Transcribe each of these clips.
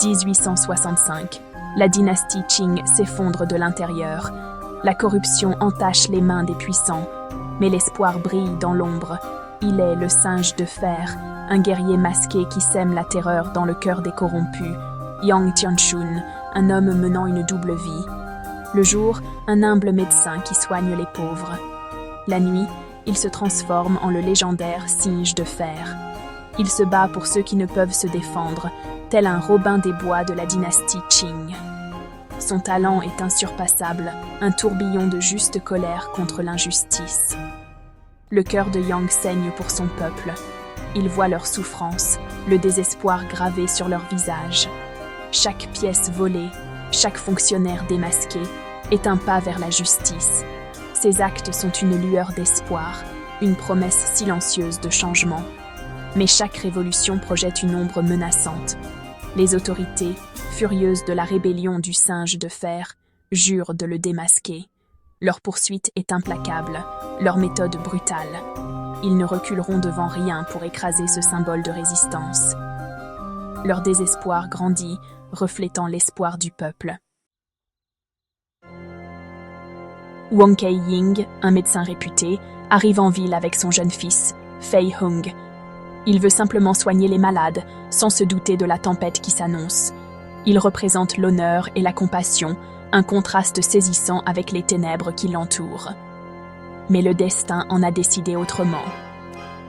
1865. La dynastie Qing s'effondre de l'intérieur. La corruption entache les mains des puissants, mais l'espoir brille dans l'ombre. Il est le singe de fer, un guerrier masqué qui sème la terreur dans le cœur des corrompus. Yang Tianchun, un homme menant une double vie. Le jour, un humble médecin qui soigne les pauvres. La nuit, il se transforme en le légendaire singe de fer. Il se bat pour ceux qui ne peuvent se défendre, tel un Robin des Bois de la dynastie Qing. Son talent est insurpassable, un tourbillon de juste colère contre l'injustice. Le cœur de Yang saigne pour son peuple. Il voit leur souffrance, le désespoir gravé sur leur visage. Chaque pièce volée, chaque fonctionnaire démasqué, est un pas vers la justice. Ses actes sont une lueur d'espoir, une promesse silencieuse de changement. Mais chaque révolution projette une ombre menaçante. Les autorités, furieuses de la rébellion du singe de fer, jurent de le démasquer. Leur poursuite est implacable, leur méthode brutale. Ils ne reculeront devant rien pour écraser ce symbole de résistance. Leur désespoir grandit, reflétant l'espoir du peuple. Wang Keiying, un médecin réputé, arrive en ville avec son jeune fils, Fei Hung. Il veut simplement soigner les malades, sans se douter de la tempête qui s'annonce. Il représente l'honneur et la compassion, un contraste saisissant avec les ténèbres qui l'entourent. Mais le destin en a décidé autrement.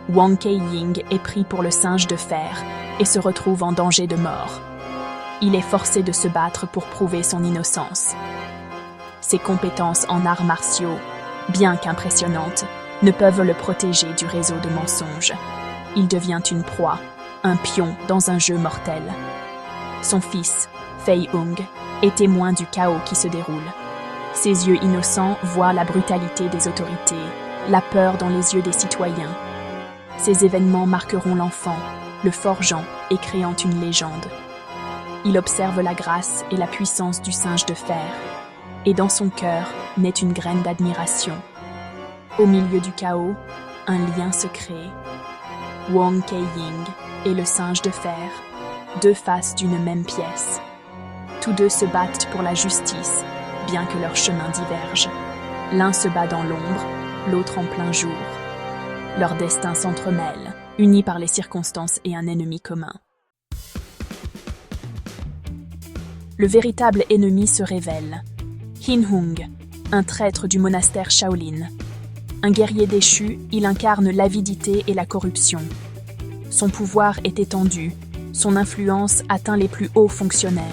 Wang Keiying est pris pour le singe de fer et se retrouve en danger de mort. Il est forcé de se battre pour prouver son innocence. Ses compétences en arts martiaux, bien qu'impressionnantes, ne peuvent le protéger du réseau de mensonges. Il devient une proie, un pion dans un jeu mortel. Son fils, Fei Hung, est témoin du chaos qui se déroule. Ses yeux innocents voient la brutalité des autorités, la peur dans les yeux des citoyens. Ces événements marqueront l'enfant, le forgeant et créant une légende. Il observe la grâce et la puissance du singe de fer, et dans son cœur naît une graine d'admiration. Au milieu du chaos, un lien se crée. Wang Keiying et le singe de fer, deux faces d'une même pièce. Tous deux se battent pour la justice, bien que leurs chemins divergent. L'un se bat dans l'ombre, l'autre en plein jour. Leurs destins s'entremêlent, unis par les circonstances et un ennemi commun. Le véritable ennemi se révèle. Hin Hung, un traître du monastère Shaolin. Un guerrier déchu, il incarne l'avidité et la corruption. Son pouvoir est étendu, son influence atteint les plus hauts fonctionnaires.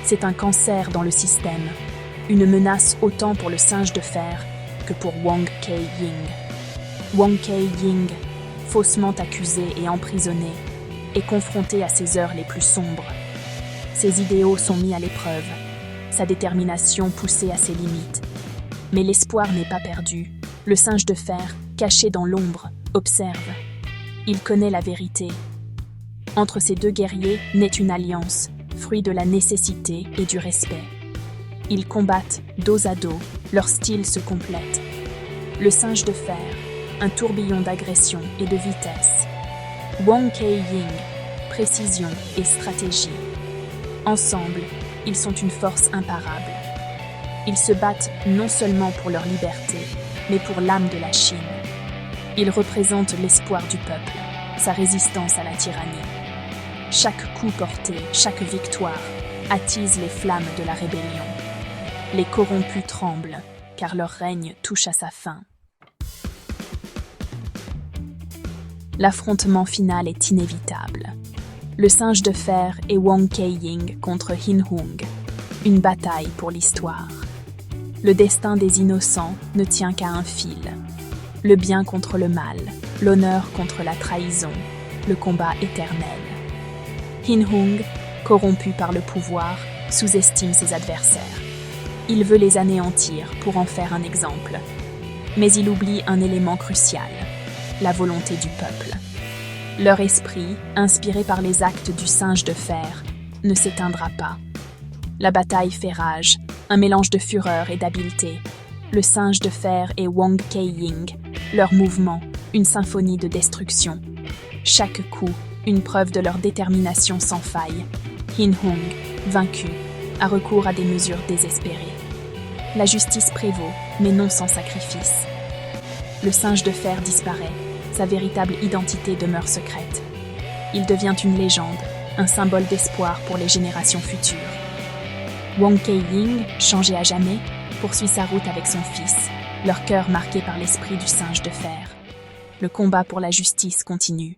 C'est un cancer dans le système, une menace autant pour le singe de fer que pour Wang Keiying. Wang Keiying, faussement accusé et emprisonné, est confronté à ses heures les plus sombres. Ses idéaux sont mis à l'épreuve, sa détermination poussée à ses limites. Mais l'espoir n'est pas perdu. Le singe de fer, caché dans l'ombre, observe. Il connaît la vérité. Entre ces deux guerriers naît une alliance, fruit de la nécessité et du respect. Ils combattent dos à dos, leurs styles se complètent. Le singe de fer, un tourbillon d'agression et de vitesse. Wang Keiying, précision et stratégie. Ensemble, ils sont une force imparable. Ils se battent non seulement pour leur liberté, mais pour l'âme de la Chine. Ils représentent l'espoir du peuple, sa résistance à la tyrannie. Chaque coup porté, chaque victoire, attise les flammes de la rébellion. Les corrompus tremblent, car leur règne touche à sa fin. L'affrontement final est inévitable. Le singe de fer et Wang Keiying contre Hin Hung. Une bataille pour l'histoire. Le destin des innocents ne tient qu'à un fil. Le bien contre le mal, l'honneur contre la trahison, le combat éternel. Hin Hung, corrompu par le pouvoir, sous-estime ses adversaires. Il veut les anéantir pour en faire un exemple. Mais il oublie un élément crucial, la volonté du peuple. Leur esprit, inspiré par les actes du singe de fer, ne s'éteindra pas. La bataille fait rage, un mélange de fureur et d'habileté. Le singe de fer et Wang Keiying, leur mouvement, une symphonie de destruction. Chaque coup, une preuve de leur détermination sans faille. Hin Hong, vaincu, a recours à des mesures désespérées. La justice prévaut, mais non sans sacrifice. Le singe de fer disparaît, sa véritable identité demeure secrète. Il devient une légende, un symbole d'espoir pour les générations futures. Wong Kei-ying, changé à jamais, poursuit sa route avec son fils, leur cœur marqué par l'esprit du singe de fer. Le combat pour la justice continue.